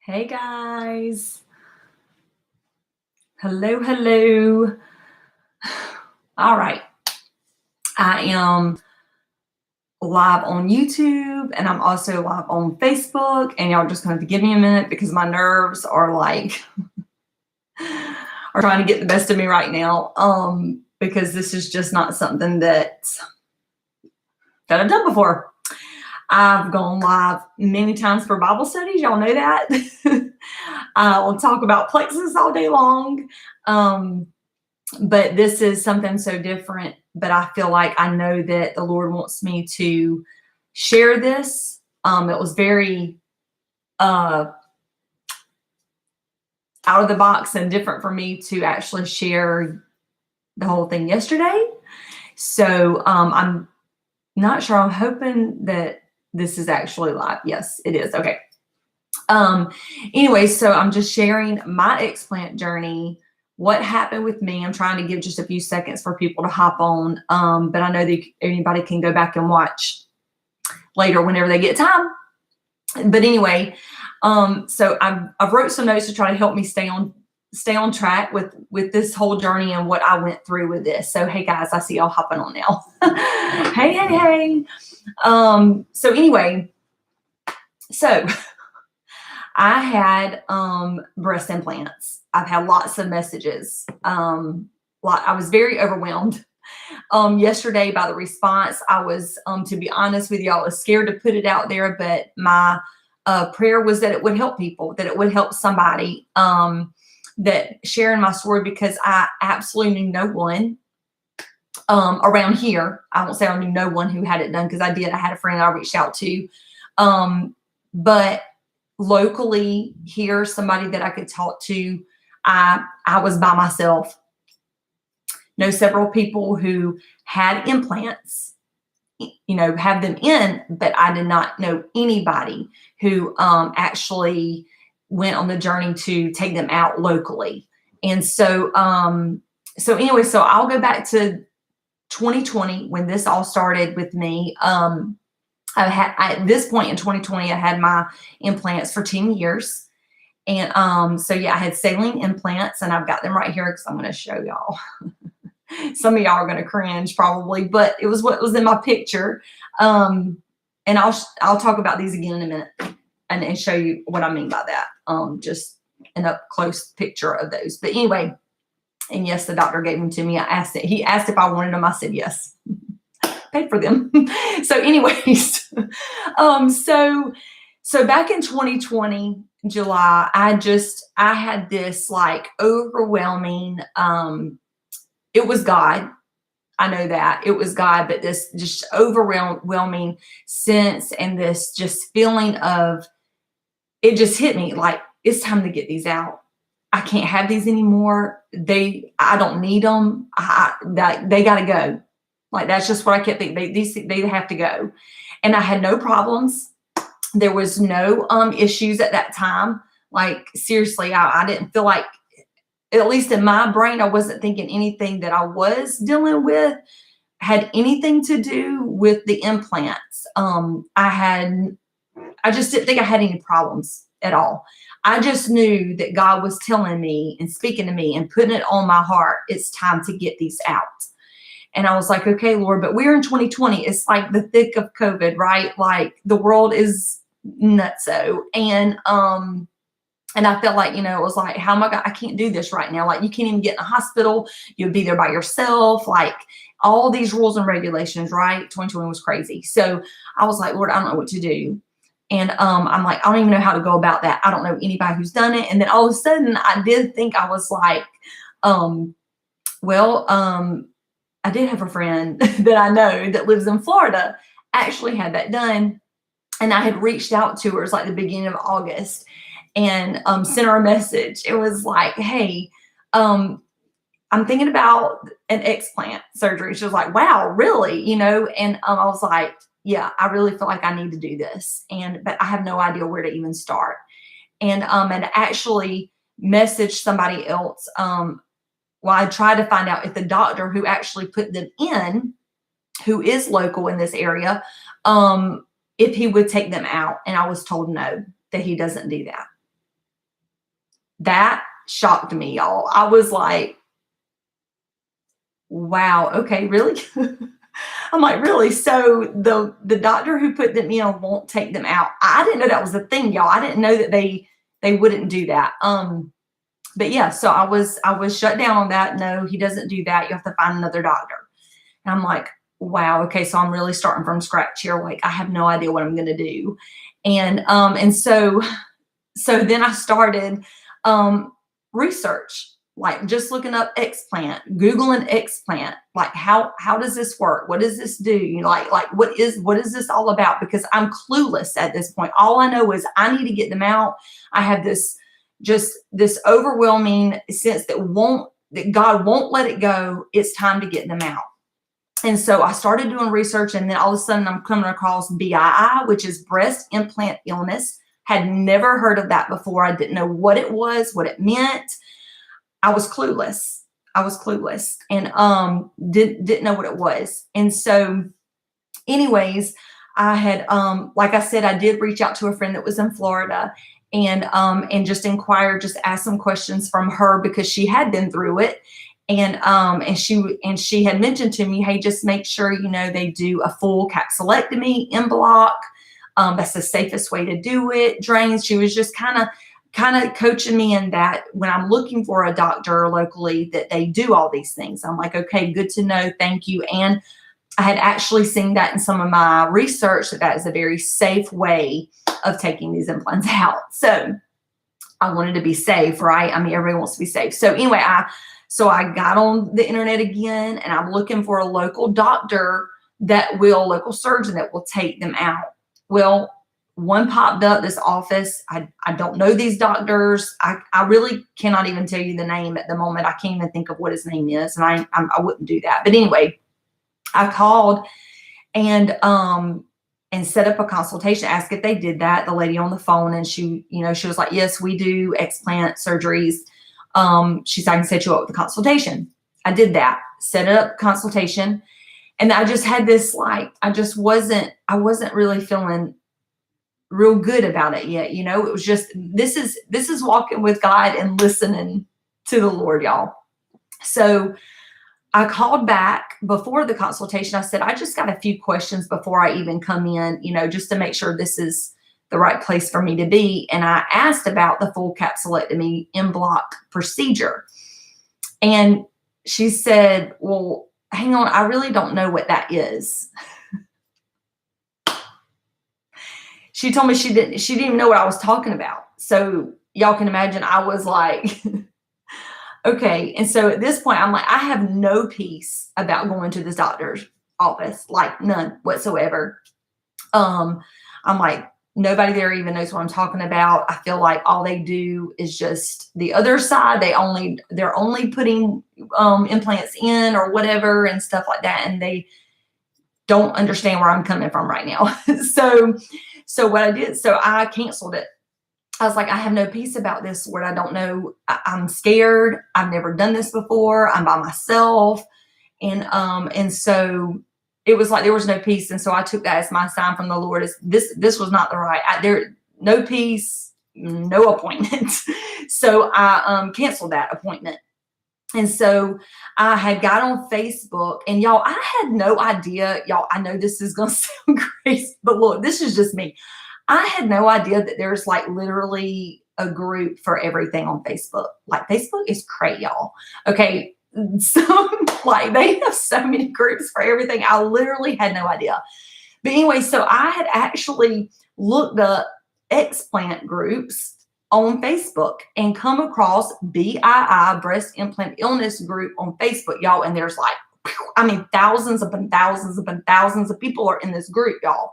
Hey guys. Hello, hello. All right. I am live on YouTube and I'm also live on Facebook. And y'all just going to have to give me a minute because my nerves are like, are trying to get the best of me right now. Because this is just not something that I've done before. I've gone live many times for Bible studies. Y'all know that. We'll talk about plexus all day long. But this is something so different. But I feel like I know that the Lord wants me to share this. It was very out of the box and different for me to actually share the whole thing yesterday. So I'm not sure. I'm hoping that this is actually live. Yes, it is. Okay. Anyway, so I'm just sharing my explant journey, what happened with me. I'm trying to give just a few seconds for people to hop on. But I know that anybody can go back and watch later whenever they get time. But anyway, so I've wrote some notes to try to help me stay on track with this whole journey and what I went through with this. So, hey guys, I see y'all hopping on now. Hey. So anyway, so I had breast implants. I've had lots of messages. I was very overwhelmed yesterday by the response. I was, to be honest with you, I was scared to put it out there, but my prayer was that it would help people, that it would help somebody, that sharing my story, because I absolutely knew no one around here. I won't say I knew no one who had it done, because I did. I had a friend I reached out to, but locally here, somebody that I could talk to, I was by myself. Know several people who had implants, have them in, but I did not know anybody who actually went on the journey to take them out locally. And so, anyway, so I'll go back to 2020 when this all started with me. At this point in 2020, I had my implants for 10 years. And so yeah, I had saline implants, and I've got them right here because I'm going to show y'all. Some of y'all are going to cringe probably, but it was what was in my picture. And I'll talk about these again in a minute and show you what I mean by that. Just an up close picture of those. But anyway, and yes, the doctor gave them to me. He asked if I wanted them. I said yes. Paid for them. So anyways, so back in 2020 July, I had this like overwhelming, it was God. I know that it was God, but this just overwhelming sense and this just feeling of, it just hit me like, it's time to get these out. I can't have these anymore. I don't need them. They got to go. Like, that's just what I kept thinking. They have to go. And I had no problems. There was no issues at that time. Like, seriously, I didn't feel like, at least in my brain, I wasn't thinking anything that I was dealing with had anything to do with the implants. I just didn't think I had any problems at all. I just knew that God was telling me and speaking to me and putting it on my heart, it's time to get these out. And I was like, okay, Lord, but we're in 2020. It's like the thick of COVID, right? Like, the world is nutso. And I felt like, it was like, how am I can't do this right now. Like, you can't even get in a hospital. You'll be there by yourself. Like, all these rules and regulations, right? 2020 was crazy. So I was like, Lord, I don't know what to do. And I'm like, I don't even know how to go about that. I don't know anybody who's done it. And then all of a sudden I did think, I was like, I did have a friend that I know that lives in Florida, actually had that done. And I had reached out to her, it's like the beginning of August, and sent her a message. It was like, hey, I'm thinking about an explant surgery. She was like, wow, really? And I was like, yeah, I really feel like I need to do this. But I have no idea where to even start. And actually messaged somebody else. I tried to find out if the doctor who actually put them in, who is local in this area, if he would take them out. And I was told no, that he doesn't do that. That shocked me, y'all. I was like, wow, okay, really? I'm like, really? So the doctor who put them in won't take them out. I didn't know that was a thing, y'all. I didn't know that they wouldn't do that. But yeah, so I was shut down on that. No, he doesn't do that. You have to find another doctor. And I'm like, wow, okay, so I'm really starting from scratch here. Like, I have no idea what I'm gonna do. And so then I started research, like just looking up explant, Googling explant, like how does this work? What does this do? Like what is this all about? Because I'm clueless at this point. All I know is I need to get them out. I have this overwhelming sense that God won't let it go. It's time to get them out. And so I started doing research, and then all of a sudden I'm coming across BII, which is breast implant illness. Had never heard of that before. I didn't know what it was, what it meant. I was clueless. And didn't know what it was. And so anyways, I had like I said, I did reach out to a friend that was in Florida, and just inquire, just ask some questions from her, because she had been through it. And she had mentioned to me, hey, just make sure, they do a full capsulectomy in block. That's the safest way to do it. Drains. She was just kind of coaching me in that when I'm looking for a doctor locally, that they do all these things. I'm like, okay, good to know. Thank you. And I had actually seen that in some of my research, that is a very safe way of taking these implants out. So I wanted to be safe, right? I mean, everybody wants to be safe. So anyway, So I got on the internet again, and I'm looking for a local doctor local surgeon that will take them out. Well, one popped up, this office. I don't know these doctors. I really cannot even tell you the name at the moment. I can't even think of what his name is, and I wouldn't do that. But anyway, I called and set up a consultation, asked if they did that. The lady on the phone, and she was like, yes, we do explant surgeries. She said, I can set you up with a consultation. I did that, set up consultation. And I just had this, like, I wasn't really feeling real good about it yet. It was just, this is walking with God and listening to the Lord, y'all. So I called back before the consultation. I said, I just got a few questions before I even come in, just to make sure this is the right place for me to be. And I asked about the full capsulectomy in block procedure. And she said, well, hang on, I really don't know what that is. She told me she didn't even know what I was talking about. So y'all can imagine, I was like, okay. And so at this point, I'm like, I have no peace about going to this doctor's office, like none whatsoever. I'm like, nobody there even knows what I'm talking about. I feel like all they do is just the other side. They're only putting implants in or whatever and stuff like that. And they don't understand where I'm coming from right now. So what I did, so I canceled it. I was like, I have no peace about this, Lord. I don't know. I'm scared. I've never done this before. I'm by myself. And so it was like there was no peace. And so I took that as my sign from the Lord, is this was not the right, no peace, no appointment. So I canceled that appointment. And so I had got on Facebook, and y'all, I had no idea, y'all, I know this is going to sound crazy, but look, this is just me. I had no idea that there's like literally a group for everything on Facebook. Like, Facebook is crazy, y'all. Okay. So like they have so many groups for everything. I literally had no idea. But anyway, so I had actually looked up explant groups on Facebook and come across BII, breast implant illness group on Facebook, y'all. And there's like, thousands upon thousands upon thousands of people are in this group, y'all.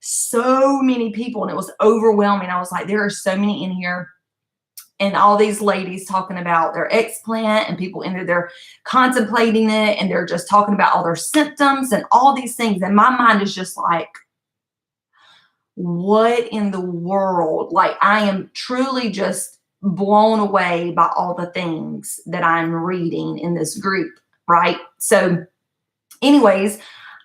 So many people, and it was overwhelming. I was like, there are so many in here. And all these ladies talking about their explant, and people in there, they're contemplating it, and they're just talking about all their symptoms and all these things. And my mind is just like, what in the world? Like, I am truly just blown away by all the things that I'm reading in this group, right? So anyways,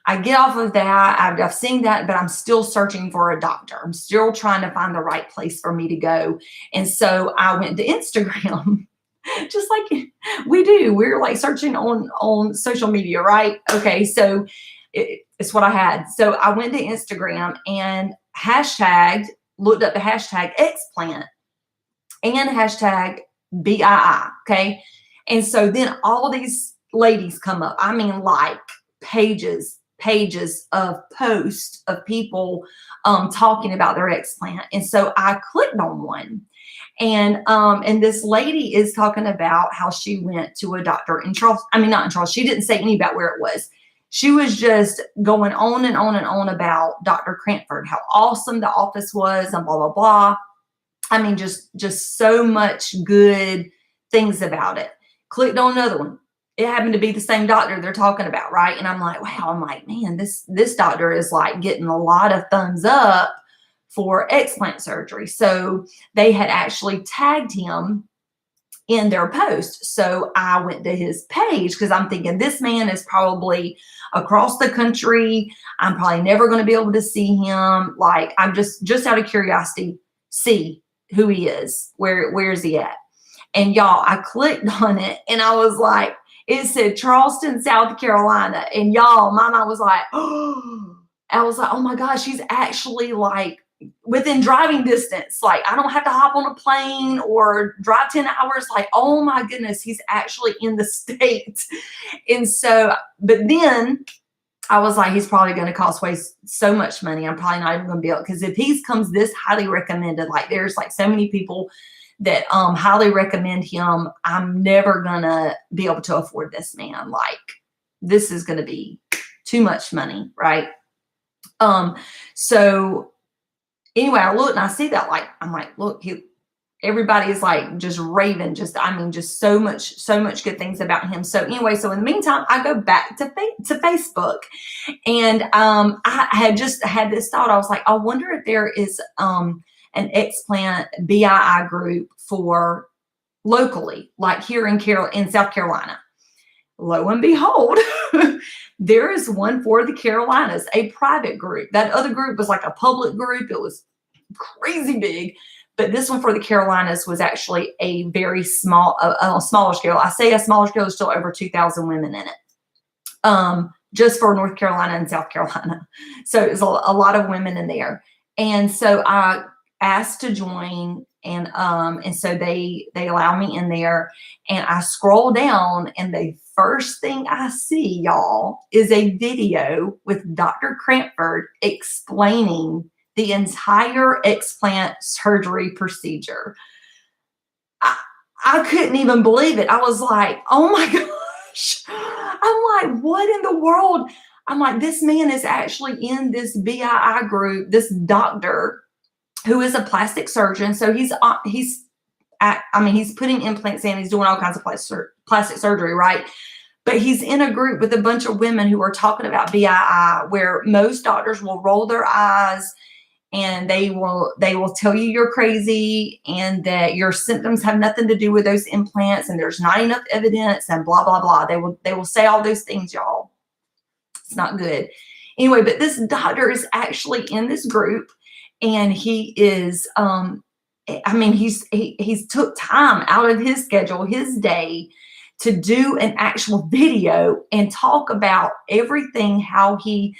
I get off of that. I've seen that, but I'm still searching for a doctor. I'm still trying to find the right place for me to go. And so I went to Instagram, just like we do. We're like searching on social media, right? Okay, so it's what I had. So I went to Instagram and looked up the hashtag explant and hashtag BII. Okay. And so then all these ladies come up. I mean, like pages of posts of people talking about their explant. And so I clicked on one. And this lady is talking about how she went to a doctor in Charles. I mean, not in Charles. She didn't say any about where it was. She was just going on and on and on about Dr. Cranford, how awesome the office was, and blah, blah, blah. I mean, just so much good things about it. Clicked on another one. It happened to be the same doctor they're talking about, right? And I'm like, wow, I'm like, man, this doctor is like getting a lot of thumbs up for explant surgery. So they had actually tagged him in their post. So I went to his page because I'm thinking this man is probably across the country. I'm probably never going to be able to see him. Like, I'm just out of curiosity, see who he is. Where is he at? And y'all, I clicked on it and I was like, it said Charleston, South Carolina. And y'all, my mind was like, oh, I was like, oh my gosh, he's actually like within driving distance. Like, I don't have to hop on a plane or drive 10 hours. Like, oh my goodness, he's actually in the state. And so, but then I was like, he's probably going to cost so much money. I'm probably not even going to be able, because if he comes this highly recommended, like there's like so many people that highly recommend him, I'm never going to be able to afford this man. Like, this is going to be too much money, right? So anyway, I look and I see that, like, I'm like, look, everybody is like just raving, just so much good things about him. So anyway, so in the meantime, I go back to Facebook, and I had just had this thought. I was like, I wonder if there is an explant BII group for locally, like here in South Carolina. Lo and behold, there is one for the Carolinas, a private group. That other group was like a public group. It was crazy big. But this one for the Carolinas was actually a very small, a smaller scale. I say a smaller scale, there's still over 2,000 women in it, just for North Carolina and South Carolina. So it was a lot of women in there. And so I asked to join, and so they allow me in there, and I scroll down, and the first thing I see, y'all, is a video with Dr. Cranford explaining the entire explant surgery procedure. I couldn't even believe it. I was like, oh my gosh. I'm like, what in the world? I'm like, this man is actually in this BII group, this doctor who is a plastic surgeon. So he's putting implants in, he's doing all kinds of plastic surgery, right? But he's in a group with a bunch of women who are talking about BII, where most doctors will roll their eyes and they will tell you you're crazy and that your symptoms have nothing to do with those implants and there's not enough evidence and blah, blah, blah. They will say all those things, y'all. It's not good. Anyway, but this doctor is actually in this group, and he is, he's took time out of his schedule, his day, to do an actual video and talk about everything, how he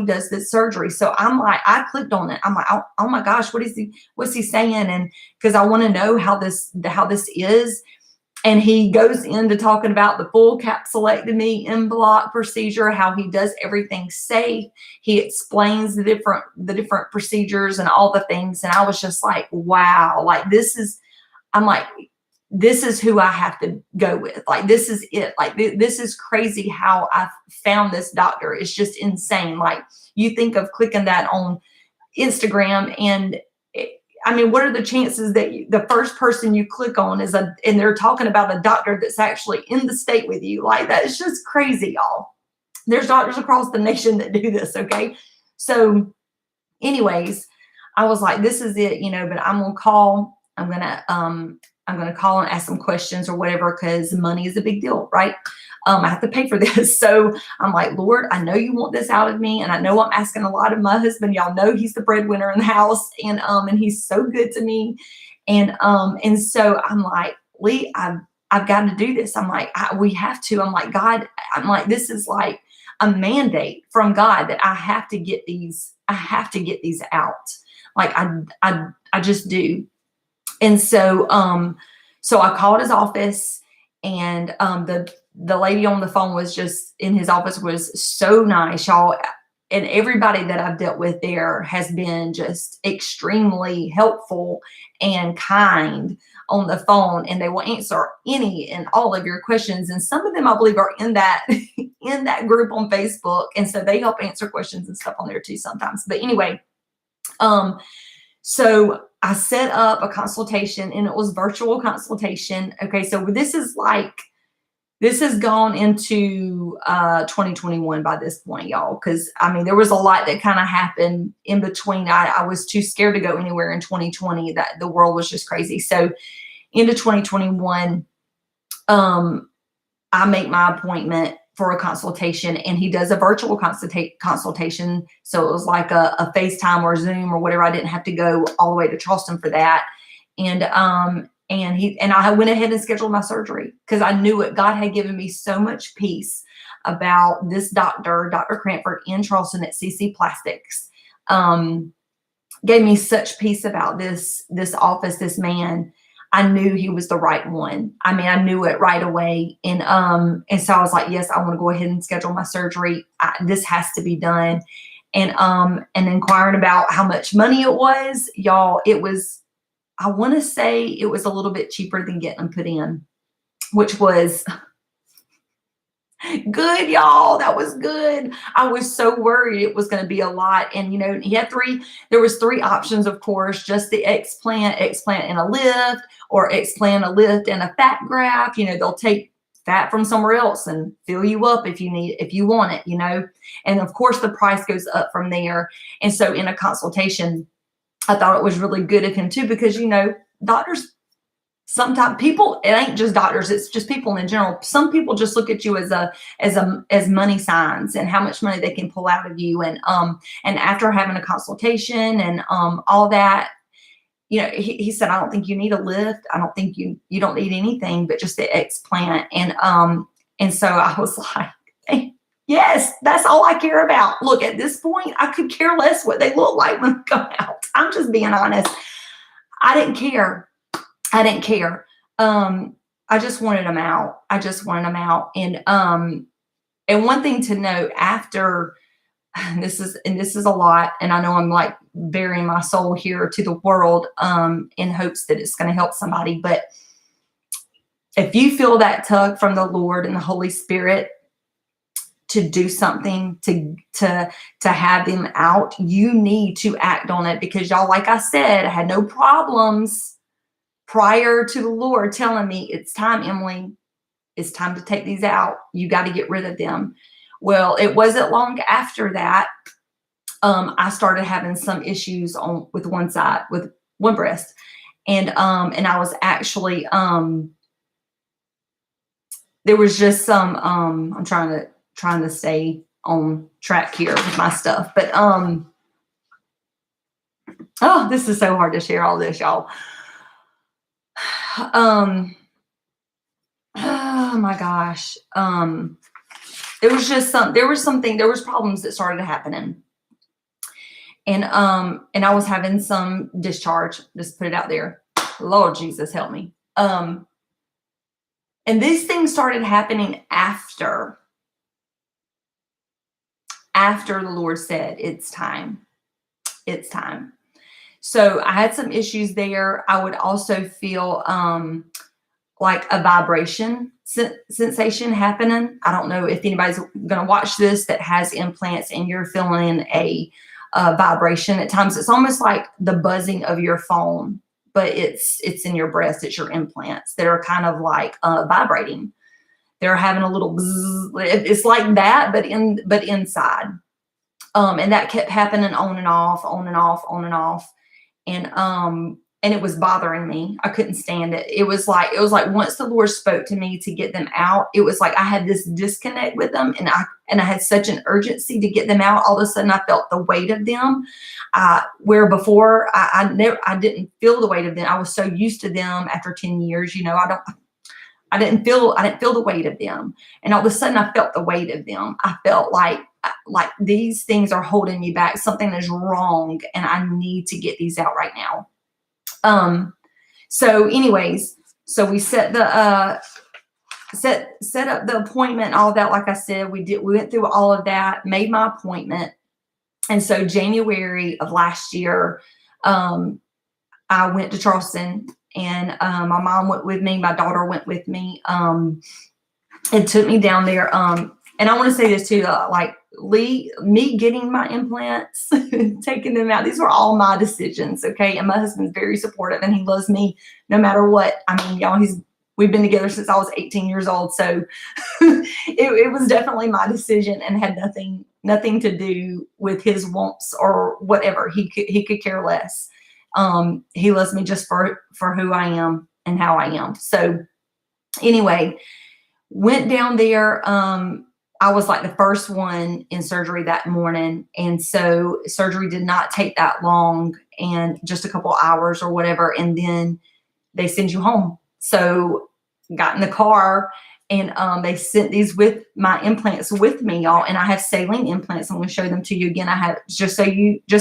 does this surgery. So I'm like, I clicked on it. I'm like, oh my gosh, what's he saying? And because I want to know how this is. And he goes into talking about the full capsulectomy en bloc procedure, how he does everything safe. He explains the different procedures and all the things. And I was just like, wow, like this is who I have to go with. Like, this is it. Like, this is crazy how I found this doctor. It's just insane. Like, you think of clicking that on Instagram, and what are the chances that the first person you click on and they're talking about a doctor that's actually in the state with you? Like, that is just crazy, y'all. There's doctors across the nation that do this. Okay. So anyways, I was like, this is it, but I'm going to call and ask some questions or whatever, because money is a big deal, right? I have to pay for this. So I'm like, Lord, I know you want this out of me. And I know I'm asking a lot of my husband. Y'all know he's the breadwinner in the house. And he's so good to me. And so I'm like, Lee, I've got to do this. I'm like, we have to. I'm like, God, I'm like, this is like a mandate from God that I have to get these out. Like I just do. And so, so I called his office, and the lady on the phone was just in his office was so nice, y'all. And everybody that I've dealt with there has been just extremely helpful and kind on the phone, and they will answer any and all of your questions. And some of them, I believe, are in that in that group on Facebook, and so they help answer questions and stuff on there too sometimes. But anyway, so I set up a consultation, and it was virtual consultation. Okay, so this has gone into 2021 by this point, y'all, because I mean, there was a lot that kind of happened in between. I was too scared to go anywhere in 2020. That the world was just crazy. So into 2021, I make my appointment for a consultation, and he does a virtual consultation. So it was like a FaceTime or Zoom or whatever. I didn't have to go all the way to Charleston for that. And I went ahead and scheduled my surgery because I knew it. God had given me so much peace about this doctor, Dr. Cranford in Charleston at CC Plastics. Gave me such peace about this office, this man. I knew he was the right one. I mean, I knew it right away. And so I was like, yes, I want to go ahead and schedule my surgery. This has to be done. And inquiring about how much money it was, y'all, it was, I want to say it was a little bit cheaper than getting them put in, which was good, y'all. That was good. I was so worried it was going to be a lot. And, you know, he had there was three options, of course, just the explant and a lift, or explant, a lift, and a fat graft. You know, they'll take fat from somewhere else and fill you up if you want it, you know. And of course the price goes up from there. And so in a consultation, I thought it was really good of him too, because, you know, doctors, sometimes people, it ain't just doctors, it's just people in general. Some people just look at you as money signs and how much money they can pull out of you. And after having a consultation and all that, you know, he said, I don't think you need a lift. I don't think you don't need anything but just the explant. And so I was like, hey, yes, that's all I care about. Look, at this point, I could care less what they look like when they come out. I'm just being honest. I didn't care. I just wanted them out. And one thing to note after this is a lot, and I know I'm like bearing my soul here to the world, in hopes that it's going to help somebody. But if you feel that tug from the Lord and the Holy Spirit to do something to have them out, you need to act on it, because y'all, like I said, I had no problems prior to the Lord telling me, it's time, Emily, it's time to take these out. You got to get rid of them. Well, it wasn't long after that, I started having some issues with one side, with one breast. And I was actually, there was just some, I'm trying to stay on track here with my stuff, but, oh, this is so hard to share all this, y'all. Oh my gosh. There was problems that started happening. And I was having some discharge, just put it out there. Lord Jesus, help me. And these things started happening after the Lord said, it's time. It's time. So I had some issues there. I would also feel like a vibration sensation happening. I don't know if anybody's going to watch this that has implants and you're feeling a vibration at times. It's almost like the buzzing of your phone, but it's in your breast. It's your implants that are kind of like vibrating. They're having a little bzzz. It's like that, but inside. And that kept happening on and off. And and it was bothering me. I couldn't stand it. It was like once the Lord spoke to me to get them out, it was like I had this disconnect with them, and I had such an urgency to get them out. All of a sudden I felt the weight of them. Where before I didn't feel the weight of them. I was so used to them after 10 years, I didn't feel the weight of them. And all of a sudden I felt the weight of them. I felt like these things are holding me back. Something is wrong and I need to get these out right now. So anyways, so we set the, set up the appointment, all of that. Like I said, we went through all of that, made my appointment. And so January of last year, I went to Charleston, and my mom went with me. My daughter went with me. It took me down there. And I want to say this too, like me getting my implants, taking them out, these were all my decisions. Okay. And my husband's very supportive, and he loves me no matter what. I mean, y'all, we've been together since I was 18 years old. So it was definitely my decision, and had nothing to do with his wants or whatever. He could care less. He loves me just for who I am and how I am. So anyway, went down there. I was like the first one in surgery that morning. And so surgery did not take that long, and just a couple hours or whatever. And then they send you home. So got in the car, and they sent these with my implants with me, y'all. And I have saline implants. I'm going to show them to you again. I have, just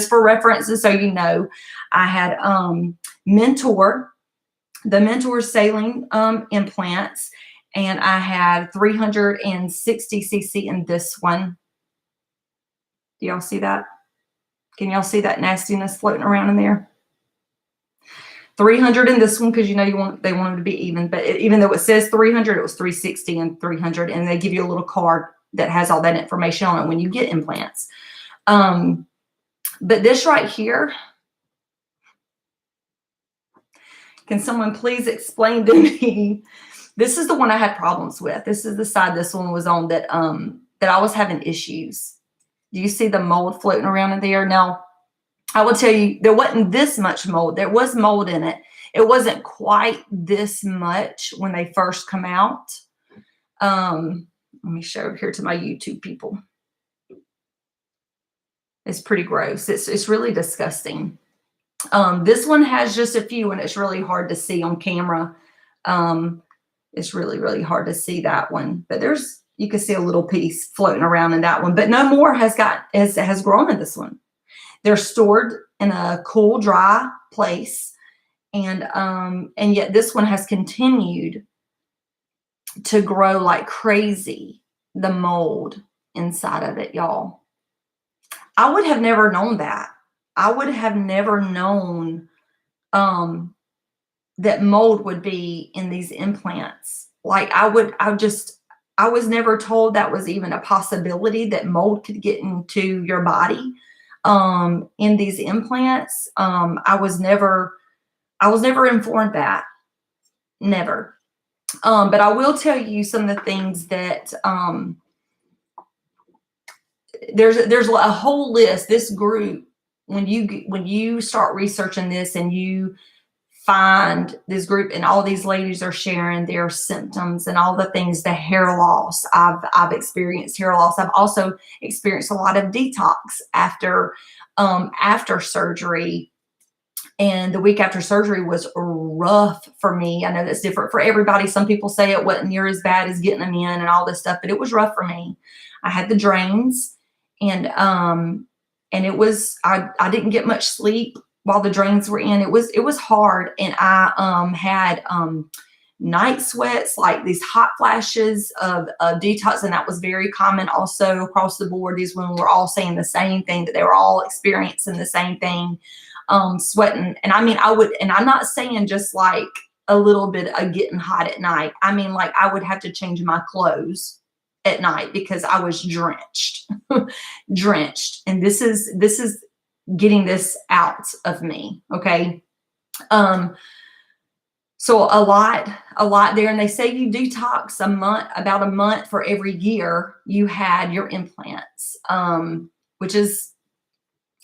for references, so you know, I had the Mentor saline implants, and I had 360 cc in this one. Do y'all see that? Can y'all see that nastiness floating around in there? 300 in this one, because they want them to be even, but even though it says 300, it was 360 and 300, and they give you a little card that has all that information on it when you get implants. But this right here, can someone please explain to me? This is the one I had problems with. This is the side this one was on that I was having issues. Do you see the mold floating around in there? Now, I will tell you, there wasn't this much mold. There was mold in it. It wasn't quite this much when they first come out. Let me show over here to my YouTube people. It's pretty gross. It's really disgusting. This one has just a few, and it's really hard to see on camera. It's really, really hard to see that one. But you can see a little piece floating around in that one. But no more has grown in this one. They're stored in a cool, dry place. And yet this one has continued to grow like crazy, the mold inside of it, y'all. I would have never known that. I would have never known that mold would be in these implants. Like I was never told that was even a possibility, that mold could get into your body. In these implants, I was never informed that, never. But I will tell you some of the things that, there's a whole list. This group, when you start researching this and you find this group, and all these ladies are sharing their symptoms and all the things, the hair loss. I've experienced hair loss. I've also experienced a lot of detox after surgery. And the week after surgery was rough for me. I know that's different for everybody. Some people say it wasn't near as bad as getting them in and all this stuff, but it was rough for me. I had the drains, and it was, I didn't get much sleep while the drains were in. It was hard. And I had night sweats, like these hot flashes of detox. And that was very common also across the board. These women were all saying the same thing, that they were all experiencing the same thing, sweating. And I mean, and I'm not saying just like a little bit of getting hot at night. I mean, like I would have to change my clothes at night because I was drenched, drenched. And this is getting this out of me. Okay. So a lot there. And they say you detox about a month for every year you had your implants, which is,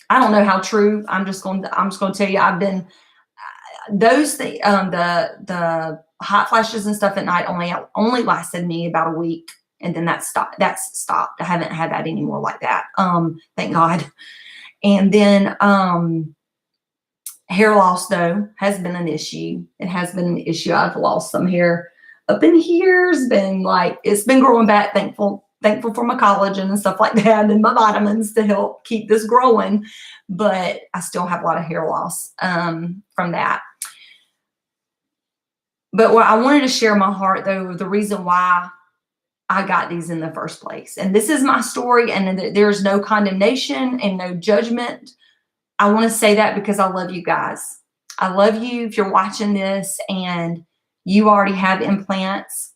I don't know how true. I'm just going to tell you, those things, the hot flashes and stuff at night only lasted me about a week, and then that's stopped. I haven't had that anymore like that. Thank God. And then hair loss though has been an issue. It has been an issue. I've lost some hair up in here. It's been growing back. Thankful for my collagen and stuff like that, and my vitamins to help keep this growing. But I still have a lot of hair loss from that. But what I wanted to share my heart though, the reason why I got these in the first place. And this is my story, and there's no condemnation and no judgment. I want to say that because I love you guys. I love you if you're watching this and you already have implants.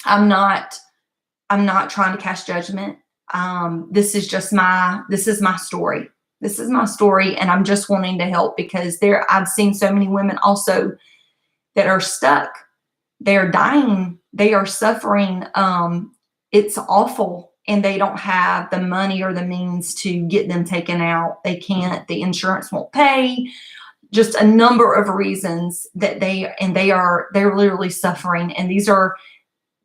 I'm not trying to cast judgment. This is my story. This is my story, and I'm just wanting to help because I've seen so many women also that are stuck. They are dying. They are suffering. It's awful, and they don't have the money or the means to get them taken out. They can't. The insurance won't pay. Just a number of reasons that they're literally suffering. And these are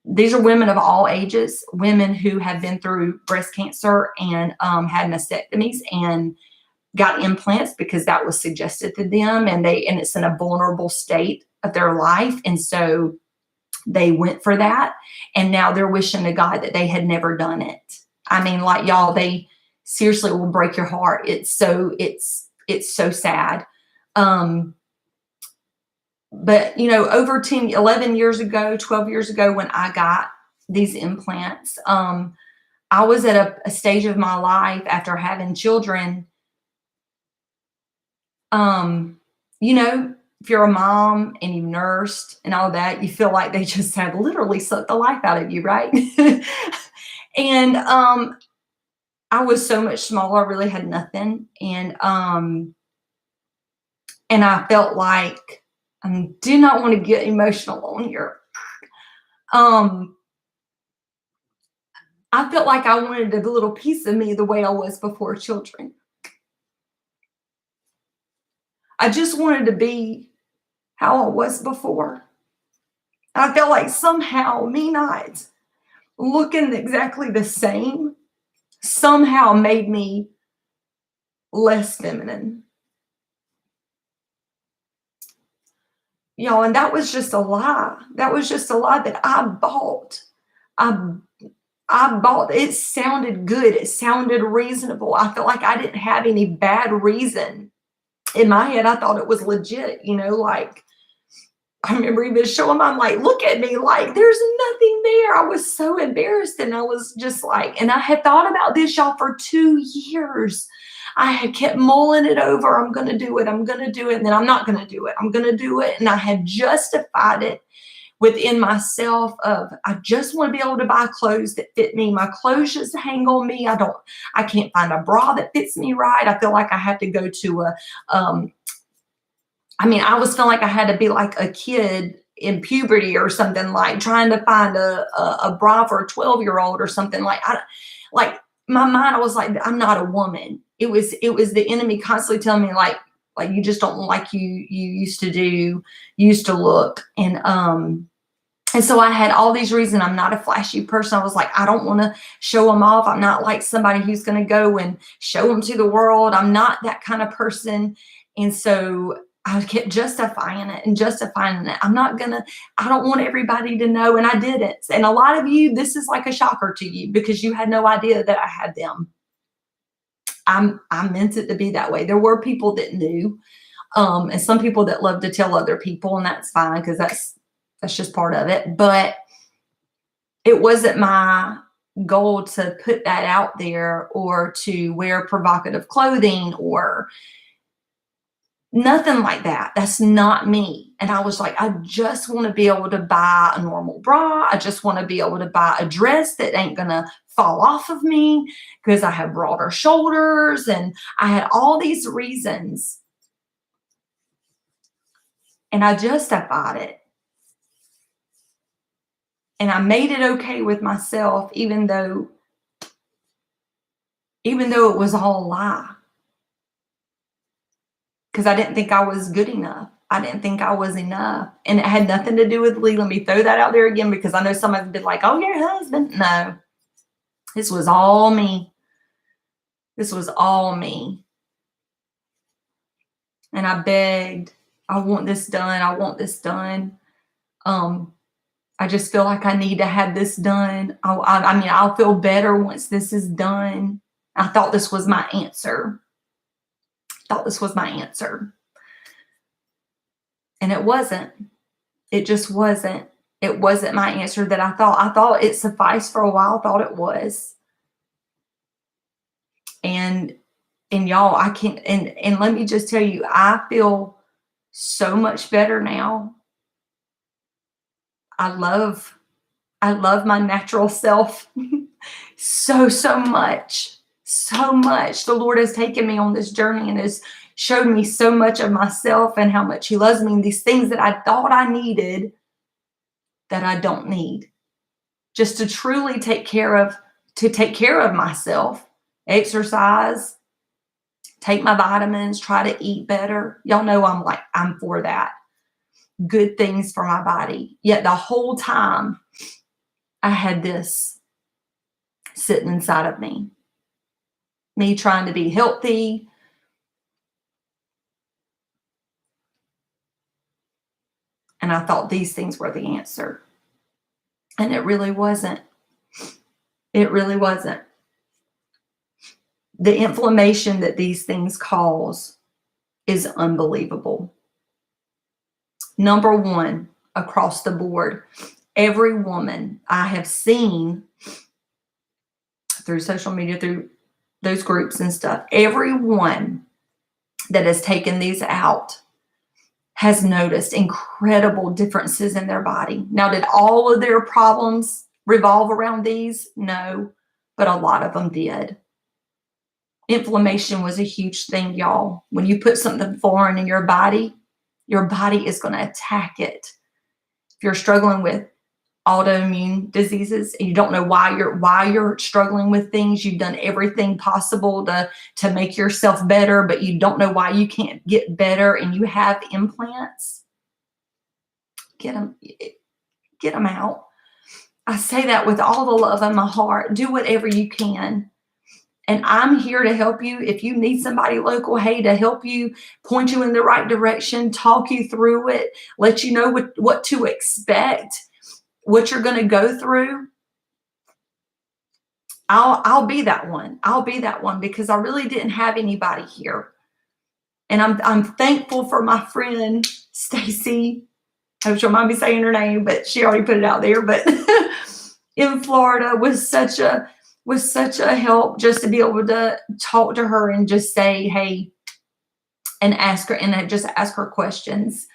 women of all ages, women who have been through breast cancer and had mastectomies and got implants because that was suggested to them, and it's in a vulnerable state of their life, and so they went for that, and now they're wishing to God that they had never done it. I mean, like, y'all, they seriously will break your heart. It's so sad. But over 10, 11 years ago, 12 years ago, when I got these implants, I was at a stage of my life after having children. If you're a mom and you nursed and all that, you feel like they just have literally sucked the life out of you, right? And I was so much smaller. I really had nothing. And I felt like, I do not want to get emotional on here. I felt like I wanted a little piece of me the way I was before children. I just wanted to be how I was before. I felt like somehow me not looking exactly the same somehow made me less feminine. And that was just a lie. That was just a lie that I bought. I bought. It sounded good. It sounded reasonable. I felt like I didn't have any bad reason. In my head, I thought it was legit, like, I remember even showing them, I'm like, look at me, like, there's nothing there. I was so embarrassed, and I was just like, and I had thought about this, y'all, for 2 years. I had kept mulling it over. I'm going to do it. I'm going to do it. And then I'm not going to do it. I'm going to do it. And I had justified it within myself of, I just want to be able to buy clothes that fit me. My clothes just hang on me. I can't find a bra that fits me right. I feel like I have to go to I was feeling like I had to be like a kid in puberty or something, like trying to find a bra for a 12-year-old or something. Like my mind, I was like, I'm not a woman. It was the enemy constantly telling me like you just don't look like you used to do, you used to look. And so I had all these reasons. I'm not a flashy person. I was like, I don't want to show them off. I'm not like somebody who's going to go and show them to the world. I'm not that kind of person. And so I kept justifying it. I don't want everybody to know. And I didn't. And a lot of you, this is like a shocker to you because you had no idea that I had them. I meant it to be that way. There were people that knew, and some people that love to tell other people, and that's fine because that's just part of it. But it wasn't my goal to put that out there or to wear provocative clothing or nothing like that. That's not me. And I was like, I just want to be able to buy a normal bra. I just want to be able to buy a dress that ain't going to fall off of me because I have broader shoulders. And I had all these reasons. And I justified it. And I made it okay with myself, even though it was all a lie. Because I didn't think I was good enough. I didn't think I was enough. And it had nothing to do with Lee. Let me throw that out there again, because I know some have been like, oh, your husband. No, this was all me. This was all me. And I begged, I want this done. I want this done. I just feel like I need to have this done. I mean, I'll feel better once this is done. I thought this was my answer. Thought this was my answer. And it wasn't. It just wasn't. It wasn't my answer that I thought. I thought it sufficed for a while. Thought it was. And y'all, I can't, and let me just tell you, I feel so much better now. I love my natural self so much. So much. The Lord has taken me on this journey and has showed me so much of myself and how much He loves me, and these things that I thought I needed that I don't need. Just to truly take care of myself. Exercise, take my vitamins, try to eat better. Y'all know I'm for that. Good things for my body. Yet the whole time I had this sitting inside of me. Me trying to be healthy. And I thought these things were the answer. And it really wasn't. It really wasn't. The inflammation that these things cause is unbelievable. Number one, across the board, every woman I have seen through social media, through those groups and stuff, everyone that has taken these out has noticed incredible differences in their body. Now, did all of their problems revolve around these? No, but a lot of them did. Inflammation was a huge thing, y'all. When you put something foreign in your body is going to attack it. If you're struggling with autoimmune diseases and you don't know why you're struggling with things, you've done everything possible to make yourself better, but you don't know why you can't get better, and you have implants, get them out. I say that with all the love in my heart. Do whatever you can. And I'm here to help you. If you need somebody local, hey, to help you, point you in the right direction, talk you through it, let you know what to expect, what you're going to go through. I'll be that one. I'll be that one, because I really didn't have anybody here. And I'm thankful for my friend Stacy. I hope she'll mind me saying her name, but she already put it out there. But in Florida was such a help, just to be able to talk to her and just say, hey, and ask her, and just ask her questions.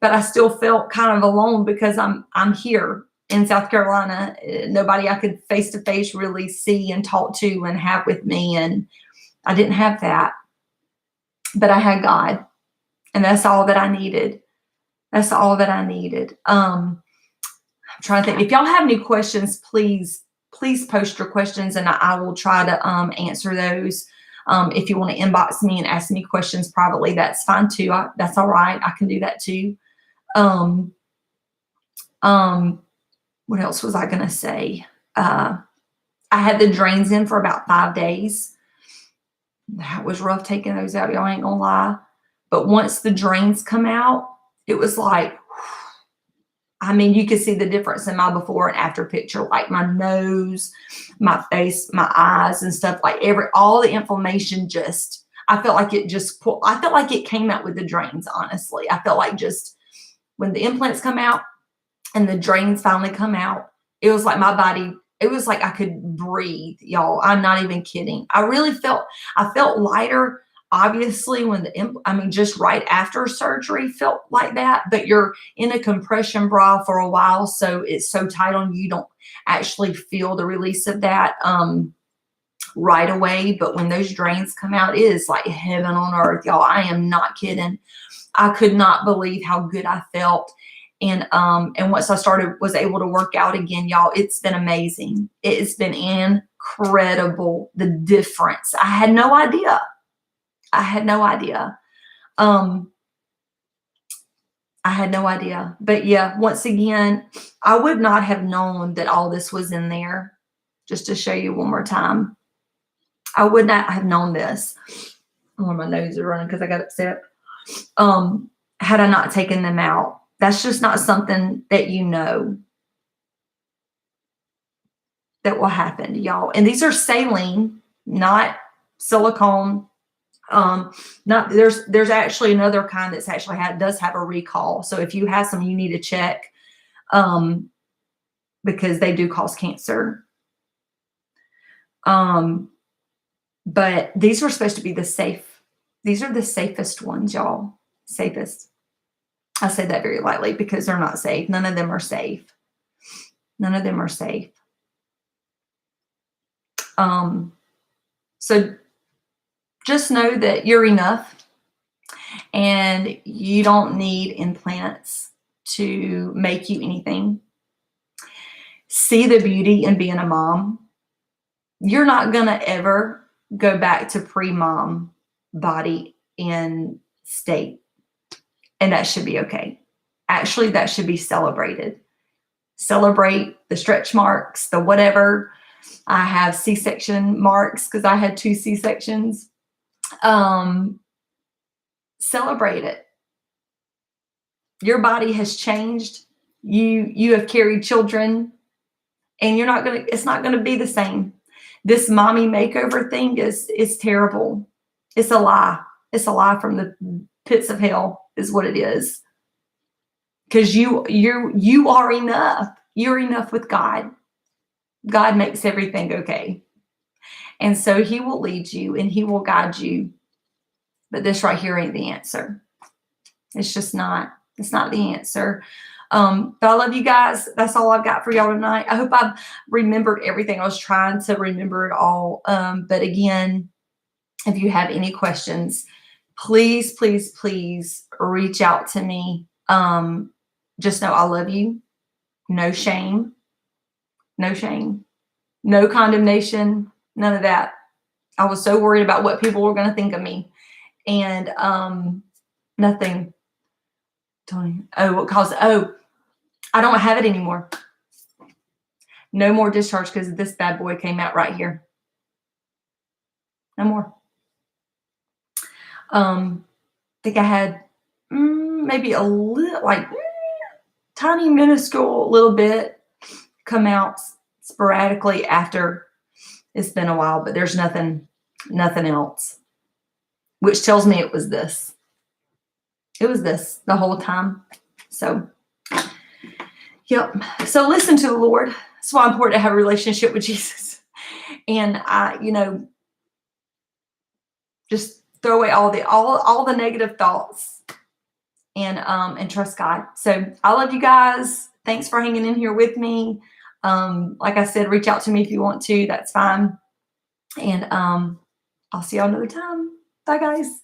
But I still felt kind of alone, because I'm here in South Carolina. Nobody I could face to face really see and talk to and have with me. And I didn't have that, but I had God, and that's all that I needed. That's all that I needed. I'm trying to think. If y'all have any questions, please post your questions, and I will try to answer those. If you want to inbox me and ask me questions privately, that's fine too. That's all right. I can do that too. What else was I going to say? I had the drains in for about 5 days. That was rough taking those out. Y'all ain't gonna lie. But once the drains come out, it was like, I mean, you could see the difference in my before and after picture, like my nose, my face, my eyes and stuff, like all the inflammation I felt like it came out with the drains, honestly. I felt like just when the implants come out and the drains finally come out, it was like my body, it was like I could breathe, y'all. I'm not even kidding. I felt lighter. Obviously, just right after surgery felt like that, but you're in a compression bra for a while, so it's so tight on you, you don't actually feel the release of that right away. But when those drains come out, it is like heaven on earth, y'all. I am not kidding. I could not believe how good I felt. And once I was able to work out again, y'all, it's been amazing. It's been incredible, the difference. I had no idea. I had no idea. But yeah, once again, I would not have known that all this was in there. Just to show you one more time, I would not have known this. Oh, my nose is running because I got upset. Had I not taken them out. That's just not something that you know that will happen to y'all. And these are saline, not silicone. Not there's actually another kind that's actually does have a recall. So if you have some, you need to check, because they do cause cancer. But these were supposed to be these are the safest ones, y'all. Safest. I say that very lightly because they're not safe. None of them are safe. None of them are safe. So just know that you're enough and you don't need implants to make you anything. See the beauty in being a mom. You're not going to ever go back to pre-mom body and state. And that should be okay. Actually, that should be celebrated. Celebrate the stretch marks, the whatever. I have C-section marks because I had 2 C-sections. Celebrate it. Your body has changed. You have carried children, and it's not gonna be the same. This mommy makeover thing is terrible. It's a lie. It's a lie from the pits of hell is what it is. Because you are enough. You're enough with God. God makes everything okay. And so he will lead you and he will guide you. But this right here ain't the answer. It's just not. It's not the answer. But I love you guys. That's all I've got for y'all tonight. I hope I've remembered everything. I was trying to remember it all. But again, if you have any questions, please, please, please reach out to me. Just know I love you. No shame. No shame. No condemnation. None of that. I was so worried about what people were going to think of me. And nothing. I don't have it anymore. No more discharge because this bad boy came out right here. No more. I think I had maybe a little, like tiny minuscule little bit come out sporadically after. It's been a while, but there's nothing else, which tells me it was this. It was this the whole time. So, yep. So listen to the Lord. It's why it's important to have a relationship with Jesus. And just throw away all the negative thoughts and trust God. So I love you guys. Thanks for hanging in here with me. Like I said, reach out to me if you want to. That's fine. And I'll see y'all another time. Bye, guys.